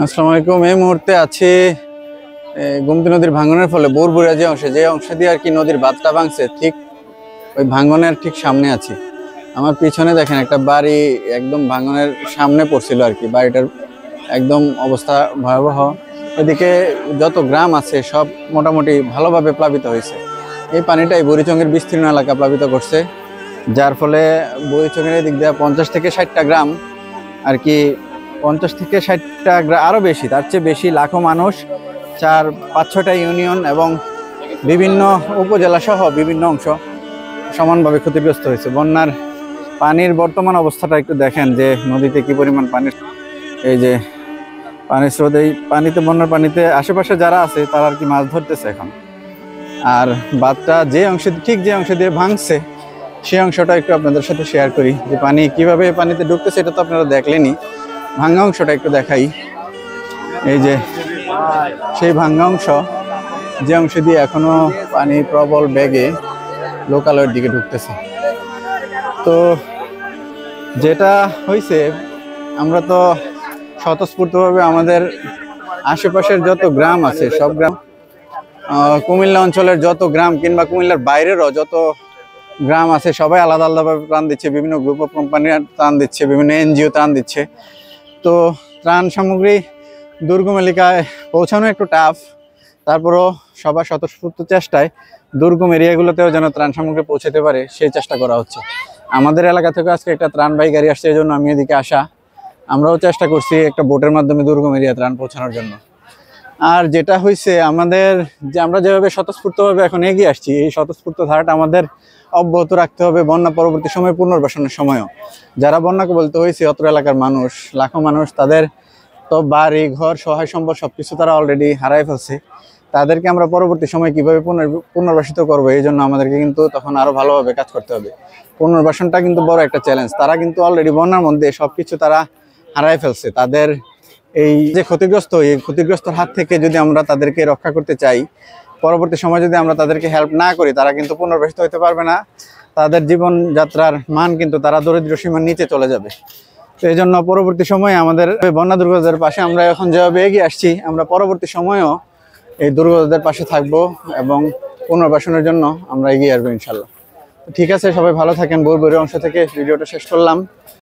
আসসালামু আলাইকুম। এই মুহূর্তে আছি গোমতী নদীর ভাঙনের ফলে বরবুরা যে অংশ দিয়ে আর কি নদীর বাঁধটা ভাঙছে, ঠিক ওই ভাঙনের ঠিক সামনে আছি। আমার পিছনে দেখেন একটা বাড়ি একদম ভাঙনের সামনে পড়ছিল আর কি। বাড়িটার একদম অবস্থা ভয়াবহ। এদিকে যত গ্রাম আছে সব মোটামুটি ভালোভাবে প্লাবিত হয়েছে। এই পানিটাই বুড়িচংয়ের বিস্তীর্ণ এলাকা প্লাবিত করছে, যার ফলে বুড়িচংয়ের এদিক দিয়ে 50 থেকে 60টা গ্রাম আর কি, 50 থেকে 60টা আরও বেশি, তার চেয়ে বেশি লাখো মানুষ, 4-5-6টা ইউনিয়ন এবং বিভিন্ন উপজেলা সহ বিভিন্ন অংশ সমানভাবে ক্ষতিগ্রস্ত হয়েছে। বন্যার পানির বর্তমান অবস্থাটা একটু দেখেন যে নদীতে কি পরিমাণ পানি। এই যে পানির স্রোত, এই পানিতে, বন্যার পানিতে আশেপাশে যারা আছে তারা আর কি মাছ ধরতেছে এখন। আর বাঁধটা যে অংশ দিয়ে ভাঙছে সেই অংশটা একটু আপনাদের সাথে শেয়ার করি, যে পানি কিভাবে পানিতে ঢুকতেছে এটা তো আপনারা দেখলেনই। ভাঙ্গা অংশটা একটু দেখাই। এই যে সেই ভাঙ্গা অংশ, যে অংশ দিয়ে এখনো পানি প্রবল বেগে লোকালয়ের দিকে ঢুকতেছে। তো যেটা হয়েছে, আমরা তো স্বতঃস্ফূর্তভাবে আমাদের আশেপাশের যত গ্রাম আছে সব গ্রাম, কুমিল্লা অঞ্চলের যত গ্রাম কিংবা কুমিল্লার বাইরেরও যত গ্রাম আছে সবাই আলাদা আলাদাভাবে ত্রাণ দিচ্ছে। বিভিন্ন গ্রুপ অফ কোম্পানি ত্রাণ দিচ্ছে, বিভিন্ন এনজিও ত্রাণ দিচ্ছে। তো ত্রাণ সামগ্রী দুর্গম এলাকায় পৌঁছানো একটু টাফ, তারপরও সবার স্বতঃস্ফূর্ত চেষ্টায় দুর্গম এরিয়াগুলোতেও যেন ত্রাণ সামগ্রী পৌঁছাতে পারে সেই চেষ্টা করা হচ্ছে। আমাদের এলাকা থেকে আজকে একটা ত্রাণবাহী গাড়ি আসছে, এই জন্য আমি এদিকে আসা। আমরাও চেষ্টা করছি একটা বোটের মাধ্যমে দুর্গম এরিয়া ত্রাণ পৌঁছানোর জন্য। আর যেটা হয়েছে, আমরা যেভাবে স্বতঃস্ফূর্তভাবে এখন এগিয়ে আসছি, এই স্বতঃস্ফূর্ত ধারাটা আমাদের অব্যাহত রাখতে হবে বন্যা পরবর্তী সময় পুনর্বাসনের সময়ও। যারা বন্যাকে বলতে হয়েছে অত্র এলাকার মানুষ, লাখো মানুষ, তাদের তো বাড়ি ঘর সহায় সম্পদ সবকিছু তারা অলরেডি হারাই ফেলছে। তাদেরকে আমরা পরবর্তী সময় কিভাবে পুনর্বাসিত করবো, এই জন্য আমাদেরকে কিন্তু তখন আরো ভালোভাবে কাজ করতে হবে। পুনর্বাসনটা কিন্তু বড় একটা চ্যালেঞ্জ। তারা কিন্তু অলরেডি বন্যার মধ্যে সবকিছু তারা হারাই ফেলছে। তাদের এই যে ক্ষতিগ্রস্তর হাত থেকে যদি আমরা তাদেরকে রক্ষা করতে চাই, পরবর্তী সময় যদি আমরা তাদেরকে হেল্প না করি, তারা কিন্তু পুনর্বাসিত হতে পারবে না। তাদের জীবনযাত্রার মান কিন্তু তারা দরিদ্র সীমার নিচে চলে যাবে। তো এই জন্য পরবর্তী সময়ে আমাদের বন্যা দুর্গতদের পাশে আমরা এখন যেভাবে এগিয়ে আসছি, আমরা পরবর্তী সময়েও এই দুর্গতদের পাশে থাকবো এবং পুনর্বাসনের জন্য আমরা এগিয়ে আসবো ইনশাল্লাহ। ঠিক আছে, সবাই ভালো থাকেন। বরবুরি অংশ থেকে ভিডিওটা শেষ করলাম।